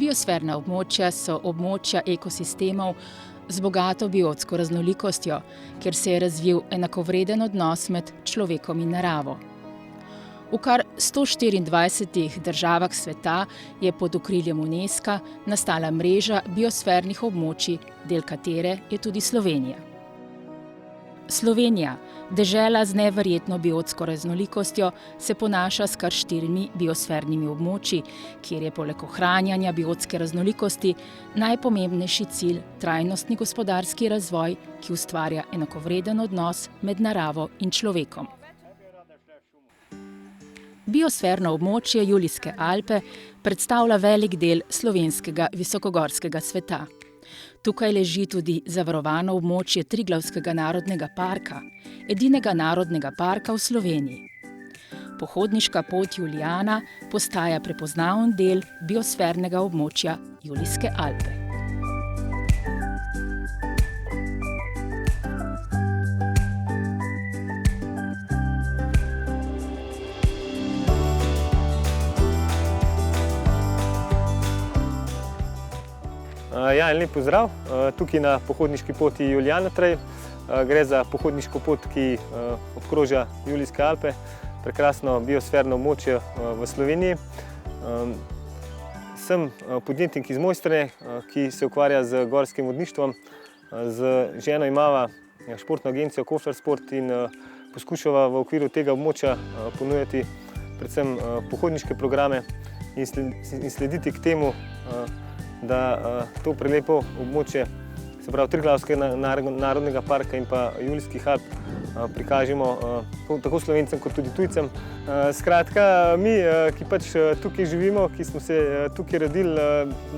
Biosferna območja so območja ekosistemov z bogato biotsko raznolikostjo, kjer se je razvil enakovreden odnos med človekom in naravo. V kar 124 državah sveta je pod okriljem UNESCO nastala mreža biosfernih območij, del katere je tudi Slovenija. Slovenija, dežela z neverjetno biotsko raznolikostjo, se ponaša s kar 4 biosfernimi območji, kjer je poleg ohranjanja biotske raznolikosti najpomembnejši cilj trajnostni gospodarski razvoj, ki ustvarja enakovreden odnos med naravo in človekom. Biosferno območje Julijske Alpe predstavlja velik del slovenskega visokogorskega sveta. Tukaj leži tudi zavarovano območje Triglavskega narodnega parka, edinega narodnega parka v Sloveniji. Pohodniška pot Julijana postaja prepoznaven del biosfernega območja Julijske Alpe. En lep pozdrav. Tukaj na pohodniški poti Julijana Trail. Gre za pohodniško pot, ki obkroža Julijske Alpe, prekrasno biosferno območje v Sloveniji. Sem podjetnik iz Mojstrane, ki se ukvarja z gorskim vodništvom. Z ženo imava športno agencijo Košar Sport in poskušava v okviru tega območja ponujati predvsem pohodniške programe in slediti k temu, da to prelepo območje, se pravi Triglavskega narodnega parka in pa Julijskih Alp, prikažemo tako Slovencem kot tudi tujcem. Skratka, mi, ki pač tukaj živimo, ki smo se tukaj rodili,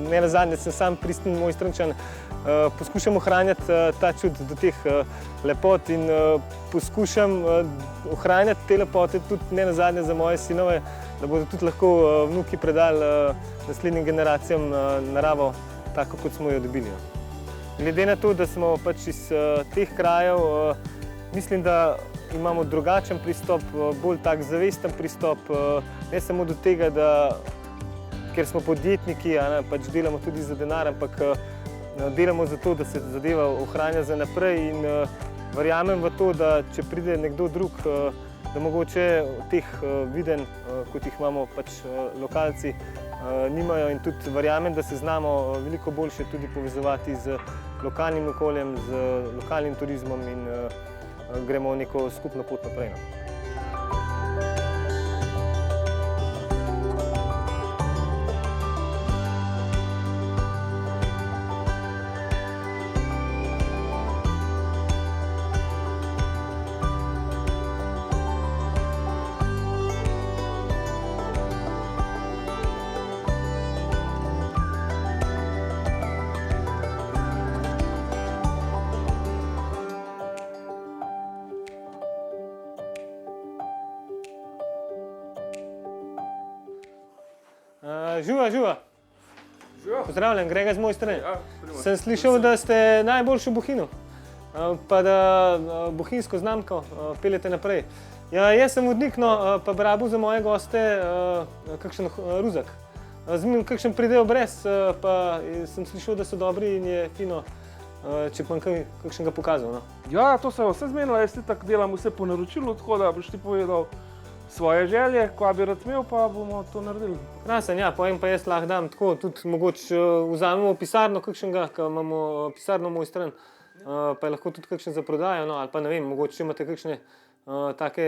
nenazadnje sem sam pristen Mojstrančan, poskušam ohranjati ta čut do teh lepot in poskušam ohranjati te lepote tudi nenazadnje za moje sinove, da bodo tudi lahko vnuki predali naslednjim generacijam naravo tako, kot smo jo dobili. Glede na to, da smo pač iz teh krajev, mislim, da imamo drugačen pristop, bolj tak zavesten pristop, ne samo do tega, da ker smo podjetniki, pač delamo tudi za denar, ampak delamo za to, da se zadeva ohranja za naprej in verjamem v to, da če pride nekdo drug, da mogoče teh videnj, kot jih imamo pač lokalci, nimajo in tudi verjamem, da se znamo veliko boljše tudi povezovati z lokalnim okoljem, z lokalnim turizmom in gremo neko skupno pot naprej. Živa, živa. Pozdravljen, Grega z Mojstrane. Sem slišal, da ste najboljši v Bohinju, pa da bohinjsko znamko peljete naprej. Ja, jaz sem vodnik, pa bi rabil za moje goste kakšen ruzak. Kakšen pridejo brez, pa sem slišal, da so dobri in je fino, če pa kakšnega pokazal. Ja, to se vse zmenilo, jaz tako delam vse po naročilu, tako da boš ti povedal svoje želje, ko bi rad imel, pa bomo to naredili. Krasen, ja, pojem pa jaz lahko dam tako, tudi mogoče vzamemo pisarno kakšnega, ko imamo pisarno Mojstran, pa je lahko tudi kakšen za prodajo, ali pa ne vem, mogoče če imate kakšne take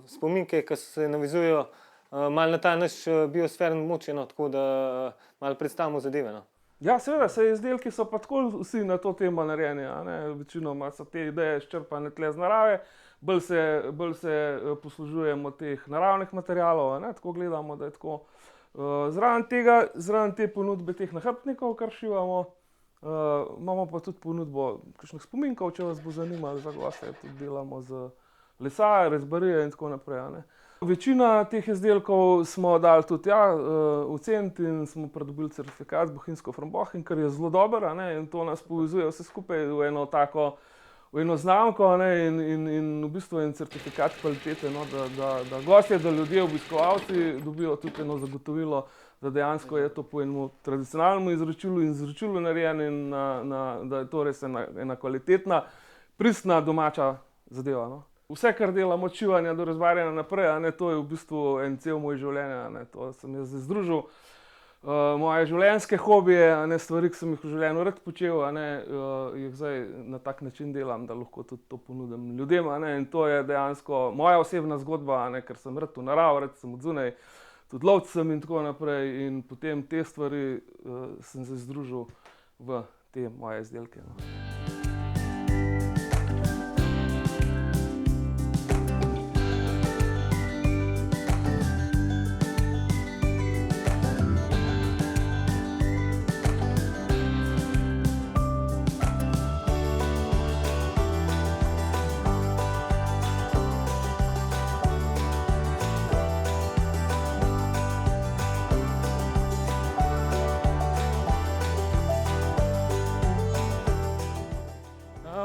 spominke, ki se navezujejo malo na ta naš biosferen območje, tako da malo predstavimo zadeve. Ja, seveda, izdelki so pa tako vsi na to temo narejeni, večinoma so te ideje izčrpane tle z narave, bolj se poslužujemo teh naravnih materialov, tako gledamo, da je tako. Zraven te ponudbe teh nahrbtnikov, kar šivamo, imamo pa tudi ponudbo kakšnih spominkov, če vas bo zanimalo za goste, tudi delamo z lesa, rezbarije in tako naprej. Večina teh izdelkov smo dali tudi oceniti in smo pridobili certifikat z Bohinjsko Frambohinj, kar je zelo dobro, in to nas povezuje vse skupaj v eno tako v eno znamko in v bistvu en certifikat kvalitete, da gostje, da ljudje, obiskovalci dobijo tudi eno zagotovilo, da dejansko je to po enem tradicionalnem izročilu narejeno in da je to res ena kvalitetna, pristna domača zadeva. No. Vse, kar delam od šivanja do razbarjanja naprej, to je v bistvu en cel moj življenje. To sem jaz združil. Moje življenjske hobije, stvari, ki sem jih v življenju rad počel, jih zdaj na tak način delam, da lahko tudi to ponudim ljudem. In to je dejansko moja osebna zgodba, ker sem rad v naravi, rad sem od zunaj, tudi lovec sem in tako naprej. In potem te stvari sem se združil v te moje izdelke.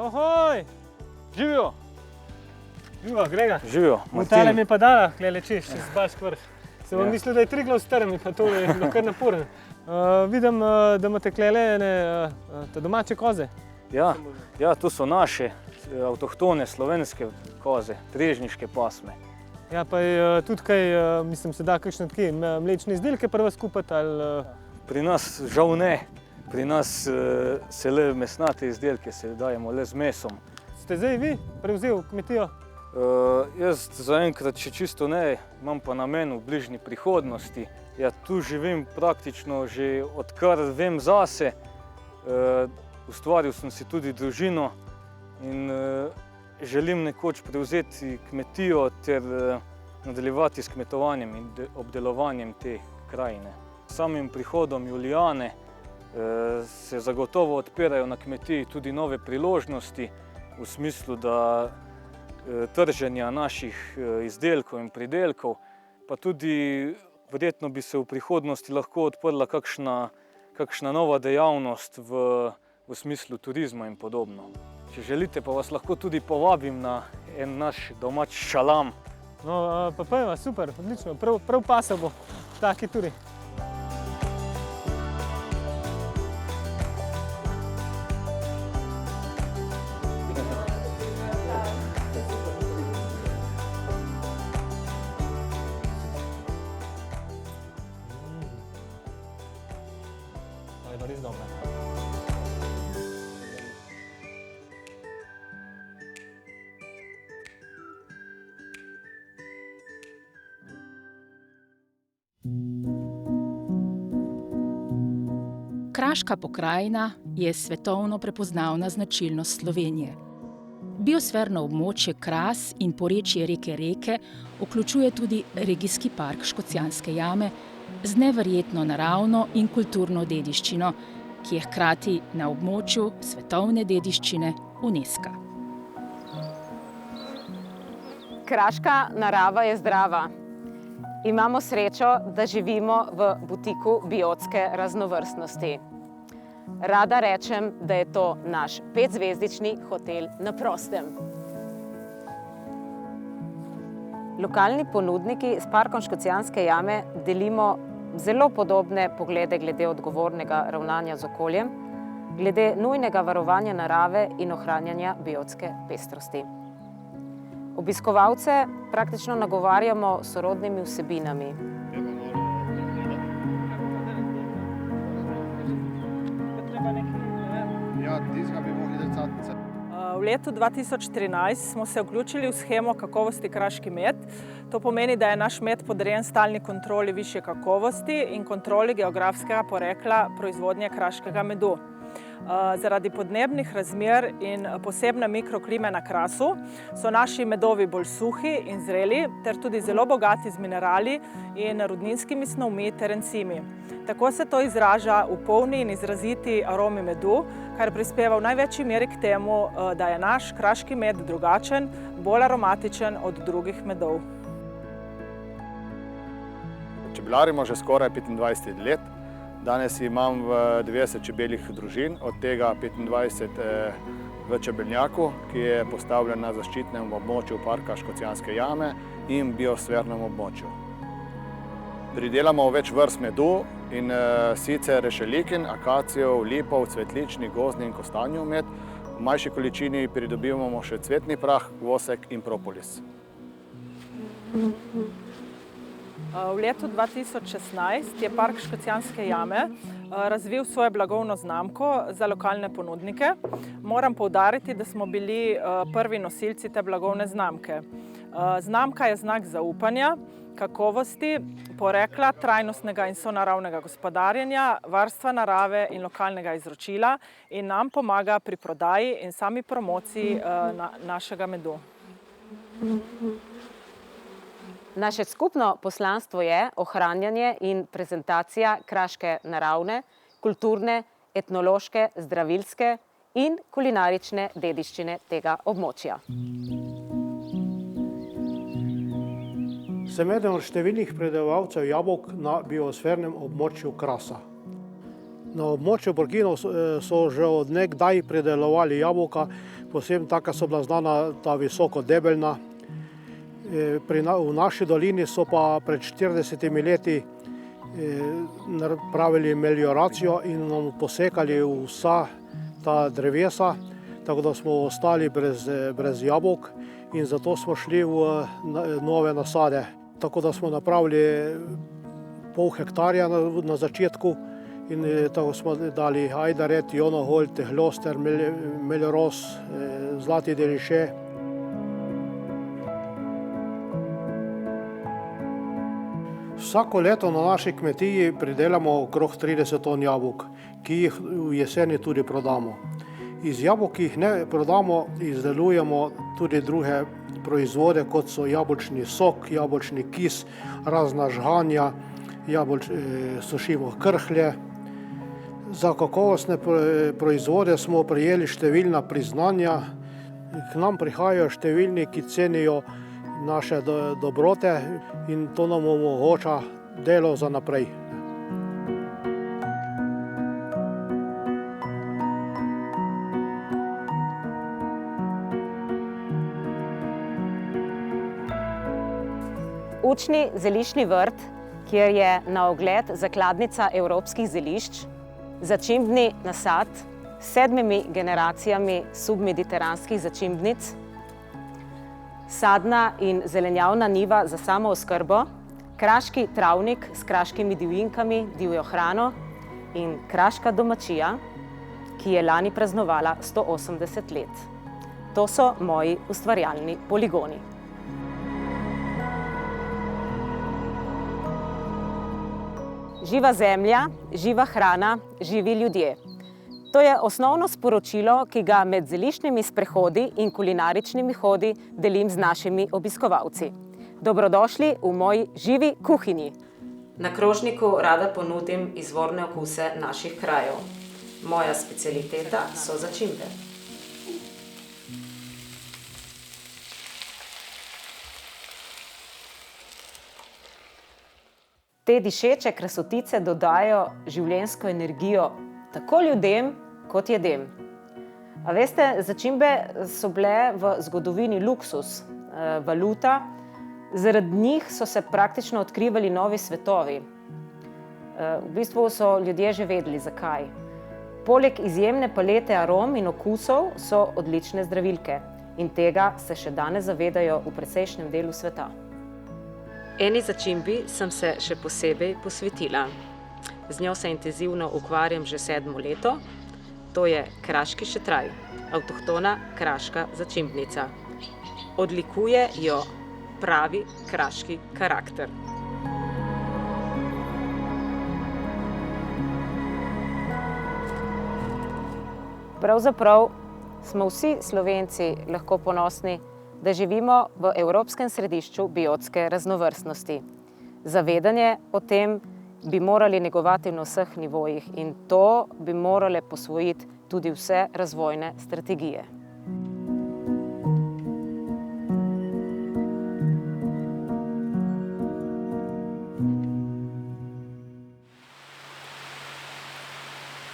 Ohoj! Živijo! Živijo, Grega. Živijo, Tale mi je pa dala, glede čez Baški vrh. Sem vam mislil, da je Triglav strm in pa to je bilo kar naporen. Vidim, da imate klele te domače koze. Ja, to so naše avtohtone slovenske koze, drežniške pasme. Ja, pa je tudi kaj, mislim, se da kakšne take mlečne izdelke prva skupati ali... Pri nas žal ne. Pri nas se le mesnate izdelke se dajemo le z mesom. Ste zdaj vi prevzel kmetijo? Jaz zaenkrat še čisto ne, imam pa namen v bližnji prihodnosti. Ja, tu živim praktično že odkar vem zase. Ustvaril sem si tudi družino in želim nekoč prevzeti kmetijo ter nadaljevati s kmetovanjem in obdelovanjem te krajine. S samim prihodom Julijane se zagotovo odpirajo na kmetiji tudi nove priložnosti v smislu, da trženja naših izdelkov in pridelkov, pa tudi verjetno bi se v prihodnosti lahko odprla kakšna nova dejavnost v smislu turizma in podobno. Če želite, pa vas lahko tudi povabim na en naš domač šalam. No, pa pojma, super, odlično, prav pasal bo v taki turi. Res dobro. Kraška pokrajina je svetovno prepoznavna značilnost Slovenije. Biosferno območje Kras in porečje reke Reke vključuje tudi regijski park Škocjanske jame z neverjetno naravno in kulturno dediščino, ki je hkrati na območju svetovne dediščine UNESCO. Kraška narava je zdrava. Imamo srečo, da živimo v butiku biotske raznovrstnosti. Rada rečem, da je to naš 5-zvezdični hotel na prostem. Lokalni ponudniki s parkom Škocjanske jame delimo zelo podobne poglede glede odgovornega ravnanja z okoljem, glede nujnega varovanja narave in ohranjanja biotske pestrosti. Obiskovalce praktično nagovarjamo s sorodnimi vsebinami. V letu 2013 smo se vključili v shemo kakovosti Kraški med. To pomeni, da je naš med podrejen stalni kontroli višje kakovosti in kontroli geografskega porekla proizvodnje kraškega medu. Zaradi podnebnih razmer in posebne mikroklime na Krasu so naši medovi bolj suhi in zreli ter tudi zelo bogati z minerali in rudninskimi snovmi ter encimi. Tako se to izraža v polni in izraziti aromi medu, kar prispeva v največji meri k temu, da je naš kraški med drugačen, bolj aromatičen od drugih medov. Čebelarimo že skoraj 25 let. Danes imam 90 čebeljih družin, od tega 25 v čebelnjaku, ki je postavljen na zaščitnem območju parka Škocjanske jame in biosfernem območju. Pridelamo več vrst medu in sicer rešelikin, akacijev, lipov, cvetlični, gozdni in kostanjev med. V manjši količini pridobivamo še cvetni prah, vosek in propolis. V letu 2016 je Park Škocjanske jame razvil svojo blagovno znamko za lokalne ponudnike. Moram poudariti, da smo bili prvi nosilci te blagovne znamke. Znamka je znak zaupanja, kakovosti, porekla, trajnostnega in sonaravnega gospodarjenja, varstva narave in lokalnega izročila in nam pomaga pri prodaji in sami promociji našega medu. Naše skupno poslanstvo je ohranjanje in prezentacija kraške naravne, kulturne, etnološke, zdravilske in kulinarične dediščine tega območja. Sem eden od številnih pridelovalcev jabolk na biosfernem območju Krasa. Na območju Borginov so že od nekdaj pridelovali jabolka, posebno taka so bila znana ta visoko debelna. V naši dolini so pa pred 40 leti napravili melioracijo in nam posekali vsa ta drevesa, tako da smo ostali brez jabolk in zato smo šli v nove nasade. Tako da smo napravili pol hektarja na začetku in tako smo dali ajdaret, jonoholt, hloster, melioros, zlati deliše. Vsako leto na naši kmetiji pridelamo okrog 30 ton jabolk, ki jih v jeseni tudi prodamo. Iz jabolk, ki jih ne prodamo, izdelujemo tudi druge proizvode, kot so jabolčni sok, jabolčni kis, razna žganja, sušimo krhlje. Za kakovostne proizvode smo prejeli številna priznanja. K nam prihajajo številni, ki cenijo naše dobrote in to nam omogoča delo za naprej. Učni zeliščni vrt, kjer je na ogled zakladnica evropskih zelišč, začimbni nasad s 7 generacijami submediteranskih začimbnic, sadna in zelenjavna njiva za samooskrbo, kraški travnik s kraškimi divjinkami, divjo hrano in kraška domačija, ki je lani praznovala 180 let. To so moji ustvarjalni poligoni. Živa zemlja, živa hrana, živi ljudje. To je osnovno sporočilo, ki ga med zeliščnimi sprehodi in kulinaričnimi hodi delim z našimi obiskovalci. Dobrodošli v moji živi kuhinji. Na krožniku rada ponudim izvorne okuse naših krajev. Moja specialiteta so začimbe. Te dišeče krasotice dodajo življenjsko energijo tako ljudem, kot jedem. A veste, začimbe so bile v zgodovini luksus, valuta, zaradi njih so se praktično odkrivali novi svetovi. V bistvu so ljudje že vedeli, zakaj. Poleg izjemne palete arom in okusov so odlične zdravilke in tega se še danes zavedajo v precejšnjem delu sveta. Eni začimbi sem se še posebej posvetila. Z njo se intenzivno ukvarjam že 7. leto. To je kraški šetraj, avtohtona kraška začimbnica. Odlikuje jo pravi kraški karakter. Pravzaprav smo vsi Slovenci lahko ponosni, da živimo v evropskem središču biotske raznovrstnosti. Zavedanje o tem bi morali negovati na vseh nivojih in to bi morale posvojiti tudi vse razvojne strategije.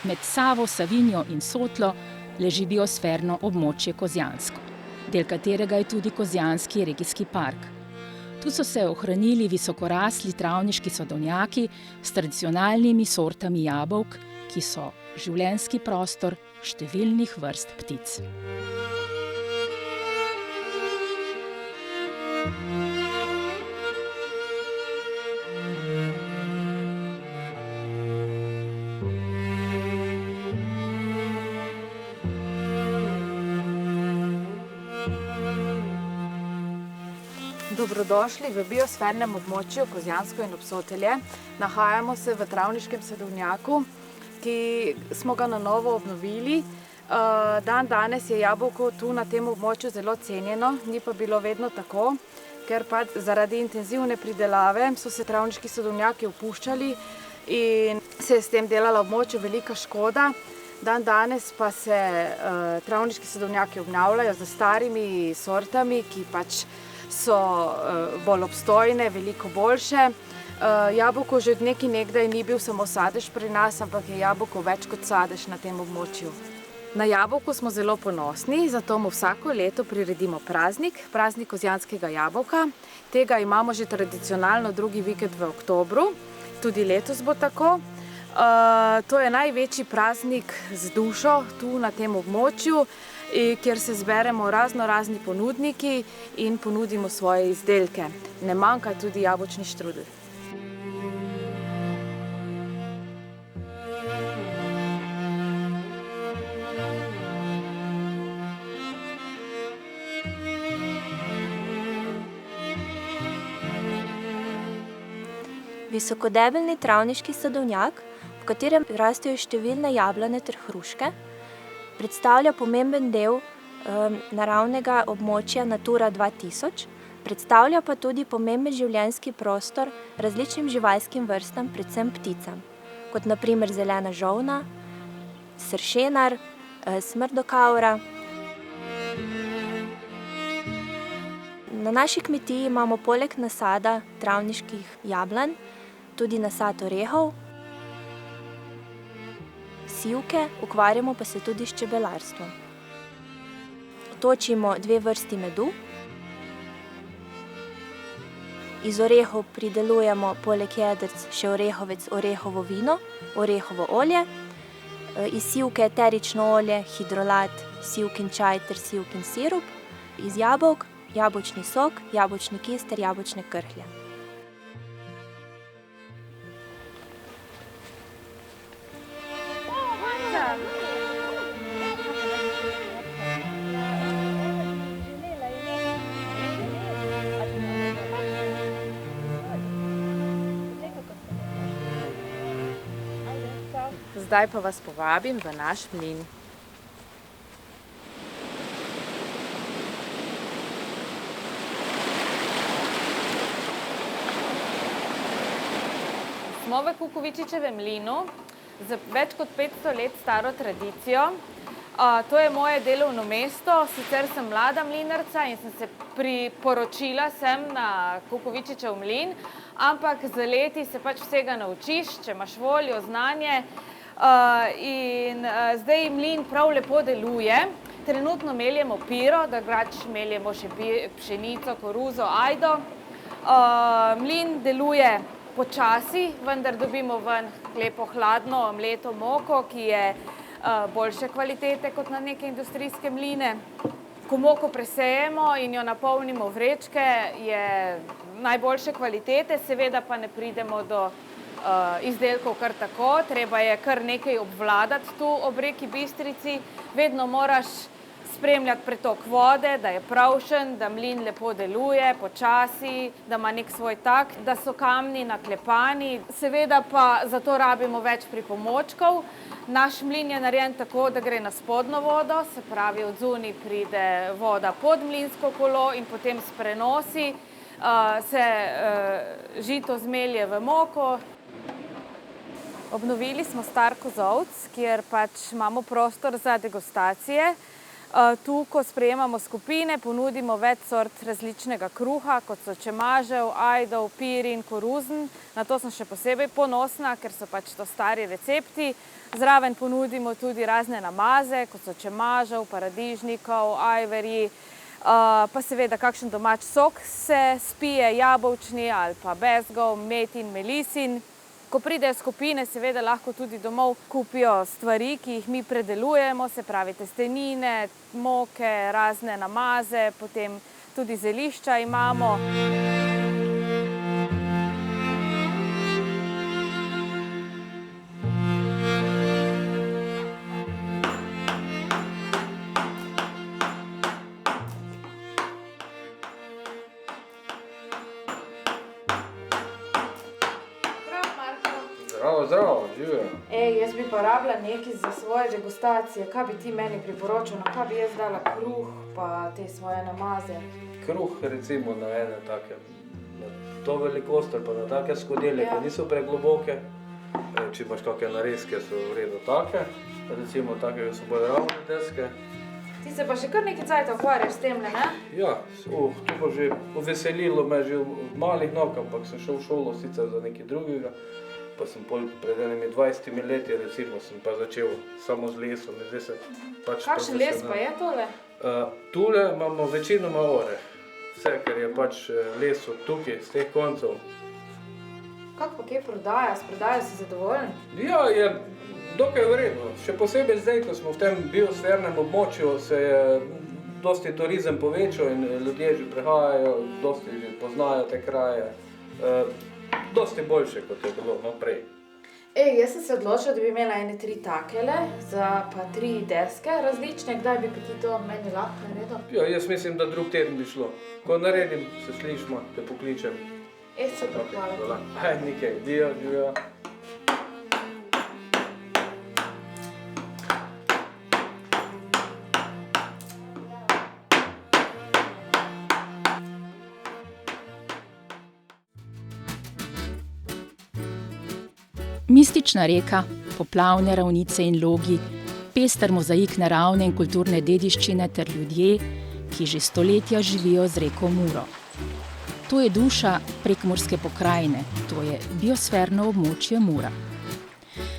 Med Savo, Savinjo in Sotlo leži biosferno območje Kozjansko, del katerega je tudi Kozjanski regijski park. Tu so se ohranili visokorasli travniški sadovnjaki s tradicionalnimi sortami jabolk, ki so življenjski prostor številnih vrst ptic. Dobrodošli v biosfernem območju Kozjansko in Obsotelje. Nahajamo se v travniškem sadovnjaku, ki smo ga na novo obnovili. Danes je jabolko tu na tem območju zelo cenjeno, ni pa bilo vedno tako, ker pa zaradi intenzivne pridelave so se travniški sadovnjaki opuščali in se je s tem delala območju velika škoda. Danes pa se travniški sadovnjaki obnavljajo z starimi sortami, ki pač so bolj obstojne, veliko boljše. Jabolko že od nekdaj ni bil samo sadež pri nas, ampak je jabolko več kot sadež na tem območju. Na jabolko smo zelo ponosni, zato mu vsako leto priredimo praznik kozjanskega jabolka. Tega imamo že tradicionalno drugi vikend v oktobru, tudi letos bo tako. To je največji praznik z dušo tu na tem območju, kjer se zberemo razni ponudniki in ponudimo svoje izdelke. Ne manjka tudi jabolčni štrudelj. Visokodebelni travniški sadovnjak, v katerem rastejo številne jablane ter hruške, predstavlja pomemben del naravnega območja Natura 2000, predstavlja pa tudi pomemben življenjski prostor različnim živalskim vrstam, predvsem pticam, kot na primer zelena žolna, sršenar, smrdokavra. Na naši kmetiji imamo poleg nasada travniških jablan tudi nasad orehov, sivke, ukvarjamo pa se tudi s čebelarstvom. Točimo 2 vrsti medu. Iz orehov pridelujemo poleg jedrc še orehovec, orehovo vino, orehovo olje, iz sivke eterično olje, hidrolat, sivkin čaj ter sivkin sirup, iz jabolk jabolčni sok, jabolčni kis ter jabolčne krhlje. Zdaj pa vas povabim v naš mlin. Smo v Kukovičičevem mlinu z več kot 500 let staro tradicijo. To je moje delovno mesto, sicer sem mlada mlinarca in sem se priporočila sem na Kukovičičev mlin, ampak z leti se pač vsega naučiš, če imaš voljo, znanje. In zdaj mlin prav lepo deluje. Trenutno meljemo piro, drugače meljemo še pšenico, koruzo, ajdo. Mlin deluje počasi, vendar dobimo ven lepo hladno mleto moko, ki je boljše kvalitete kot na neke industrijske mline. Ko moko presejemo in jo napolnimo v vrečke, je najboljše kvalitete, seveda pa ne pridemo do izdelkov kar tako. Treba je kar nekaj obvladati tu ob reki Bistrici. Vedno moraš spremljati pretok vode, da je pravšen, da mlin lepo deluje, počasi, da ima nek svoj tak, da so kamni naklepani. Seveda pa zato rabimo več pripomočkov. Naš mlin je narejen tako, da gre na spodnjo vodo, se pravi od zunaj pride voda pod mlinsko kolo in potem s prenosi se žito zmelje v moko. Obnovili smo star kozolec, kjer pač imamo prostor za degustacije. Tu, ko sprejemamo skupine, ponudimo več sort različnega kruha, kot so čemažev, ajdov, pirin, koruzen. Na to sem še posebej ponosna, ker so pač to stari recepti. Zraven ponudimo tudi razne namaze, kot so čemažev, paradižnikov, ajverji. pa seveda kakšen domač sok se spije, jabolčni ali pa bezgov, metin, melisin. Ko pridejo skupine, seveda lahko tudi domov kupijo stvari, ki jih mi predelujemo, se pravi testenine, moke, razne namaze, potem tudi zelišča imamo. Zdravo, živjo. Jaz bi pa rabila nekaj za svoje degustacije. Kaj bi ti meni priporočil? Na kaj bi jaz dala kruh pa te svoje namaze? Kruh recimo na ene take, na to velikost ali pa na take skodele, ki niso pregloboke. Če imaš kakšne narezke, so v redu take. Recimo takega so bolj ravne deske. Ti se pa še kar nekaj cajta ukvarjaš s temle, ne? Ja, to pa že uveselilo me že od malih nog, ampak sem šel v šolo sicer za nekaj drugega. Pa sem pred enimi 20 leti recimo sem pa začel samo z lesom. Kakšen les pa je tole? Tule imamo večinoma oreh. Vse, ker je pač les od tukaj, z teh koncev. Kako pa kaj prodaja? S prodajo si zadovoljen? Ja, je dokaj vredno. Še posebej zdaj, ko smo v tem biosfernem območju, se je dosti turizem povečal in ljudje že prihajajo, dosti že poznajo te kraje. Dosti boljše, kot je bilo naprej. Jaz sem se odločila, da bi imela ene 3 takele, za pa 3 deske različne. Kdaj bi pa ti to meni lahko naredil? Ja, jaz mislim, da drug teden bi šlo. Ko naredim, se slišimo, te pokličem. Super, hvala ti. Hajde, nikaj, divja. Mistična reka, poplavne ravnice in logi, pester mozaik naravne in kulturne dediščine ter ljudje, ki že stoletja živijo z reko Muro. To je duša Prekmurske pokrajine, to je biosferno območje Mura.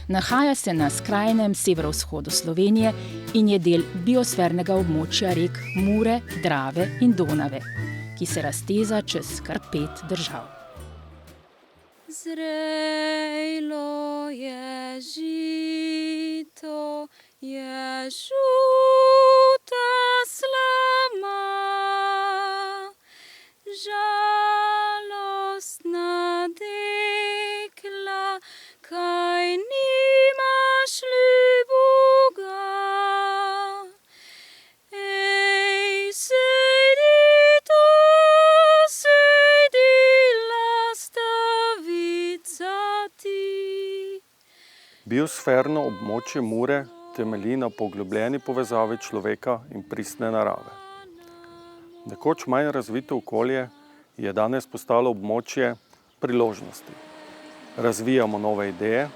Nahaja se na skrajnem severovzhodu Slovenije in je del biosfernega območja rek Mure, Drave in Donave, ki se razteza čez kar 5 držav. Zrejlo je žito, je žuta slama, žalostna dekla, kaj nimaš ljuboga. Biosferno območje Mure temelji na poglobljeni povezavi človeka in pristne narave. Nekoč manj razvito okolje je danes postalo območje priložnosti. Razvijamo nove ideje,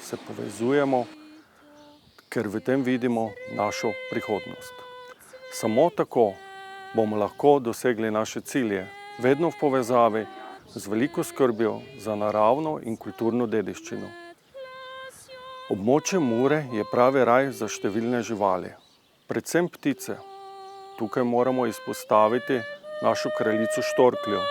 se povezujemo, ker v tem vidimo našo prihodnost. Samo tako bomo lahko dosegli naše cilje, vedno v povezavi z veliko skrbjo za naravno in kulturno dediščino. Območje Mure je pravi raj za številne živali, predvsem ptice. Tukaj moramo izpostaviti našo kraljico štorkljo.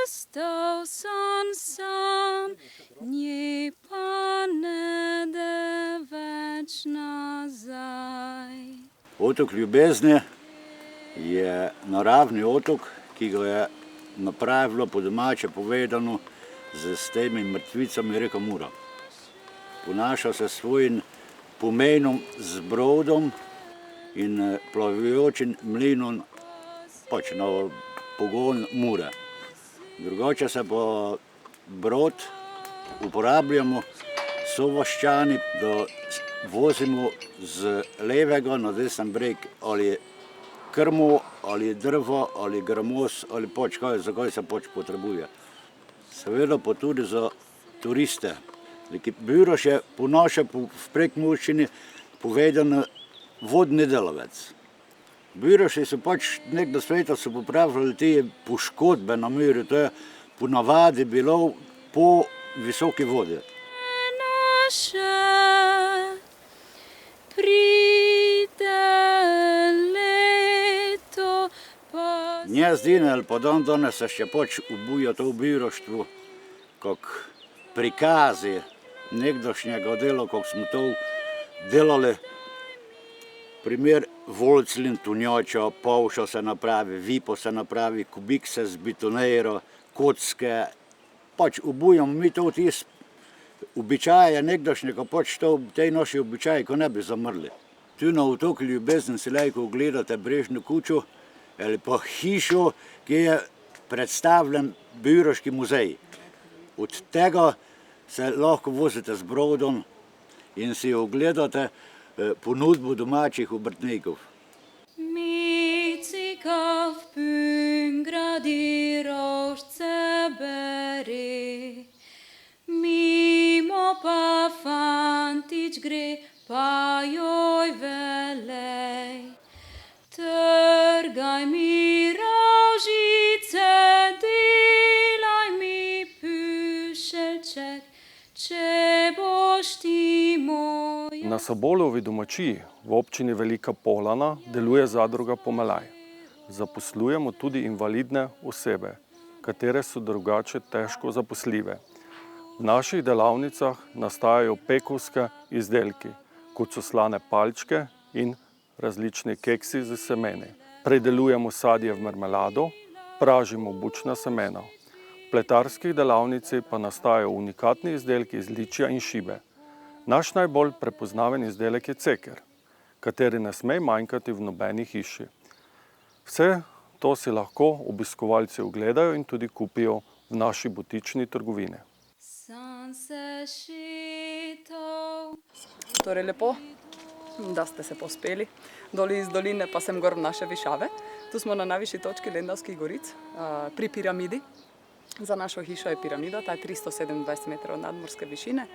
Ostal sem sam, nje pa ne de več nazaj. Otok Ljubezni je naravni otok, ki ga je napravilo po domače povedano s temi mrtvicami reka Mura. Ponaša se svojim pomenom z brodom in plavujočim mlinom pač na pogon Mure. Drugače se pa brod uporabljamo sovaščani, da vozimo z levega na desen breg ali krmo, ali drvo, ali gramos, ali pač kaj, za kaj se pač potrebuje. Seveda pa tudi za turiste. Biroš je po naše v prekmurščini povedan vodni delavec. Biroši so pač nekdo sveta so popravljali te poškodbe na Muri, to je po navadi bilo po visoki vodi. Naše jaz din ali pa dan danes se še pač obuja to v biroštvu, kak prikazi nekdašnjega dela, kako smo to delali. Primer volclin, tunjača, pavša se napravi, vipo se napravi, kubik se zbetonira, kocke. Pač obujamo mi to tist običaje nekdašnjega, pač to tej naši običaji, ko ne bi zamrli. Tu na otoku Ljubezen si lahko ogledate Brežno kučo ali pa hišo, ki je predstavljen biroški muzej. Od tega se lahko vozite z brodom in si ogledate ponudbo domačih obrtnikov. Micika v pün gradi rožce bere, mimo pa fantič gre, pa joj velej. Trgaj mi rožice, delaj mi pušelček, če boš ti moj. Na Sobolovi domačiji v občini Velika Polana deluje zadruga Pomelaj. Zaposlujemo tudi invalidne osebe, katere so drugače težko zaposljive. V naših delavnicah nastajajo pekovske izdelki, kot so slane palčke in različni keksi z semeni. Predelujemo sadje v marmelado, pražimo bučna semena. V pletarskih delavnici pa nastajajo unikatni izdelki iz ličja in šibe. Naš najbolj prepoznaven izdelek je ceker, kateri ne sme manjkati v nobeni hiši. Vse to si lahko obiskovalci ogledajo in tudi kupijo v naši butični trgovini. Torej lepo, da ste se pospeli. Doli iz doline pa sem gor v naše Višave. Tu smo na najvišji točki Lendavskih goric, pri piramidi. Za našo hišo je piramida, ta je 327 metrov nadmorske višine.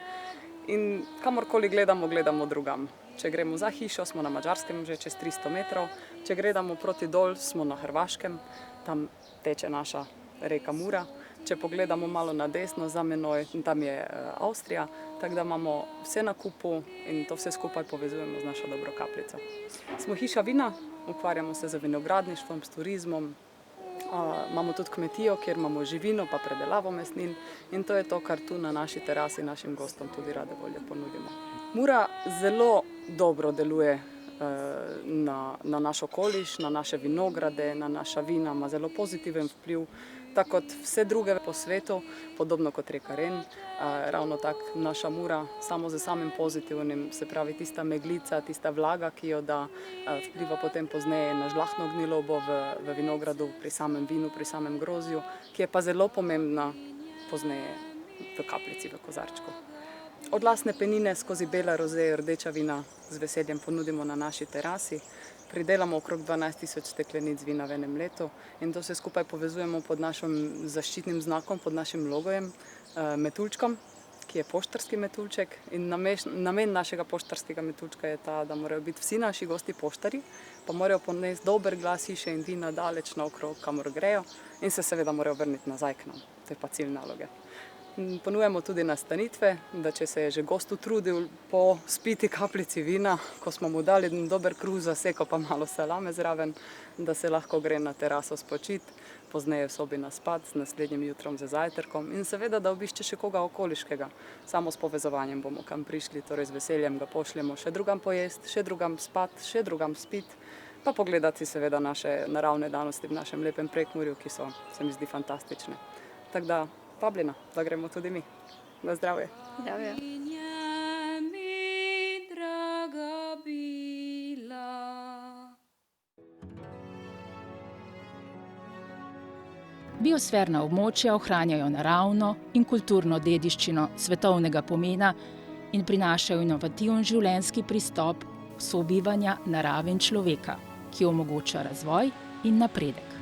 In kamorkoli gledamo, gledamo drugam. Če gremo za hišo, smo na Madžarskem že čez 300 metrov. Če gledamo proti dol, smo na Hrvaškem, tam teče naša reka Mura. Če pogledamo malo na desno, za menoj, tam je Avstrija, tako da imamo vse na kupu in to vse skupaj povezujemo z našo Dobro Kapljico. Smo hiša vina, ukvarjamo se z vinogradništvom, s turizmom. Imamo tudi kmetijo, kjer imamo živino pa predelavo mesnin in to je to, kar tu na naši terasi našim gostom tudi rade volje ponudimo. Mura zelo dobro deluje na naš okoliš, na naše vinograde, na naša vina, ima zelo pozitiven vpliv, tako kot vse druge po svetu, podobno kot reka Ren. Ravno tako naša Mura, samo z samim pozitivnim, se pravi tista meglica, tista vlaga, ki jo da, vpliva potem pozneje na žlahtno gnilobo v vinogradu, pri samem vinu, pri samem grozju, ki je pa zelo pomembna pozneje v kapljici, v kozarčku. Odlasne penine skozi bela roze, rdeča vina z veseljem ponudimo na naši terasi. Pridelamo okrog 12 000 steklenic vina v enem letu in to se skupaj povezujemo pod našim zaščitnim znakom, pod našim logojem, metuljčkom, ki je poštarski metuljček. In namen našega poštarskega metuljčka je ta, da morajo biti vsi naši gosti poštari, pa morajo ponesti dober glas hiše in vina daleč naokrog, kamor grejo in se seveda morajo vrniti nazaj k nam. To je pa cilj naloge. Ponujemo tudi nastanitve, da če se je že gost utrudil po spiti kapljici vina, ko smo mu dali dober kruh za seko pa malo salame zraven, da se lahko gre na teraso spočiti, pozneje v sobi na spat, z naslednjim jutrom za zajtrkom in seveda, da obišče še koga okoliškega. Samo s povezovanjem bomo kam prišli, torej z veseljem ga pošljemo še drugam pojest, še drugam spat, še drugam spit, pa pogledati seveda naše naravne danosti v našem lepem Prekmurju, ki so, se mi zdi, fantastične. Tako da, vabljena, da gremo tudi mi. Na zdravje. Zdravje. Biosferna območja ohranjajo naravno in kulturno dediščino svetovnega pomena in prinašajo inovativen življenjski pristop sobivanja narave in človeka, ki omogoča razvoj in napredek.